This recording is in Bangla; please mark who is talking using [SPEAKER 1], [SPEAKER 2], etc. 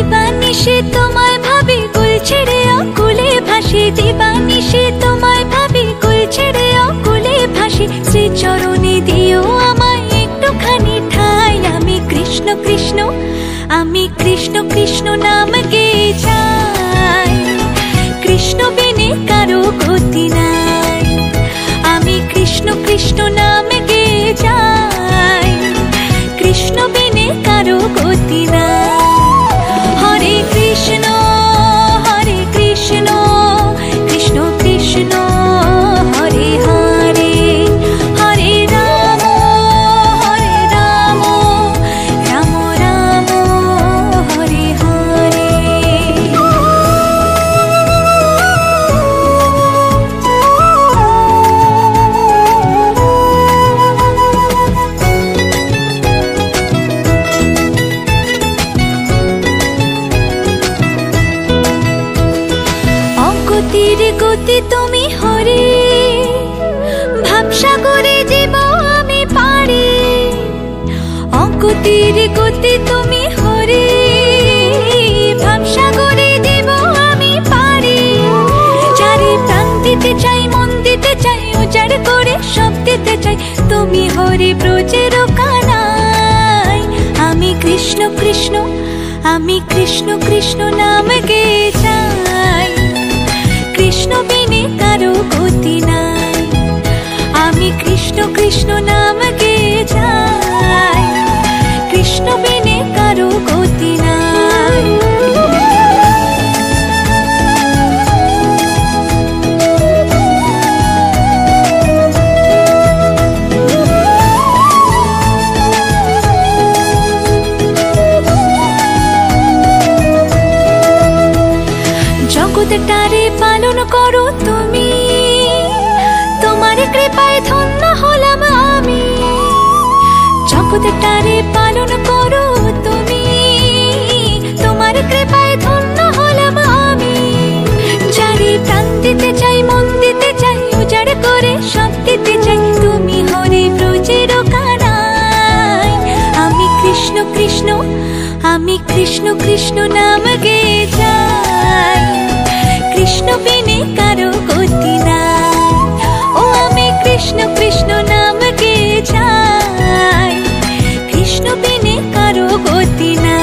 [SPEAKER 1] দিবানিশে তোমায় ভাবি, কুল ছেড়ে অকুলে ভাসি। দিবানিশে তোমায় ভাবি, কুল ছেড়ে অকুলে ভাসি। শ্রীচরণে দিও আমায় একটুখানি ঠাঁই। আমি কৃষ্ণ কৃষ্ণ, আমি কৃষ্ণ কৃষ্ণ নাম গেয়ে যাই। কৃষ্ণ বিনে কারো গতি নাই। আমি কৃষ্ণ কৃষ্ণ নাম গেয়ে যাই। কৃষ্ণ বিনে কারো গতি নাই। হরে কৃষ্ণ হরে কৃষ্ণ, কৃষ্ণ কৃষ্ণ হরে হরে। হরে রাম রাম রাম হরে হরে। অগতির গতি তুমি হরে, ভাবসাগরে জীব আমি পারি। অগতির গতি তুমি হরে, ভাবসাগরে জীব আমি পারি। চারি প্রাণ দিতে চাই, মন দিতে চাই, উজাড় করে সব দিতে চাই। তুমি হরি ব্রজের কানাই। আমি কৃষ্ণ কৃষ্ণ, আমি কৃষ্ণ কৃষ্ণ নাম গেয়ে যাই। কৃষ্ণ বিনে কারো গতি নাই। আমি কৃষ্ণ কৃষ্ণ নাম গেয়ে যাই। কৃষ্ণ বিনে কারো গতি নাই। জগৎটারে পালন করো তুমি, তোমার কৃপায় ধন্য হলাম আমি। জগৎটারে পালন করো তুমি, তোমার কৃপায় ধন্য হলাম আমি। যারে প্রাণ দিতে চাই, মন দিতে চাই, উজাড় করে সব দিতে চাই। তুমি হরি ব্রজের কানাই। আমি কৃষ্ণ কৃষ্ণ, আমি কৃষ্ণ কৃষ্ণ নাম গেয়ে যাই। কৃষ্ণ বিনে কারো গতি নাই। ও আমি কৃষ্ণ কৃষ্ণ নাম গেয়ে যাই। কৃষ্ণ বিনে কারো গতি নাই।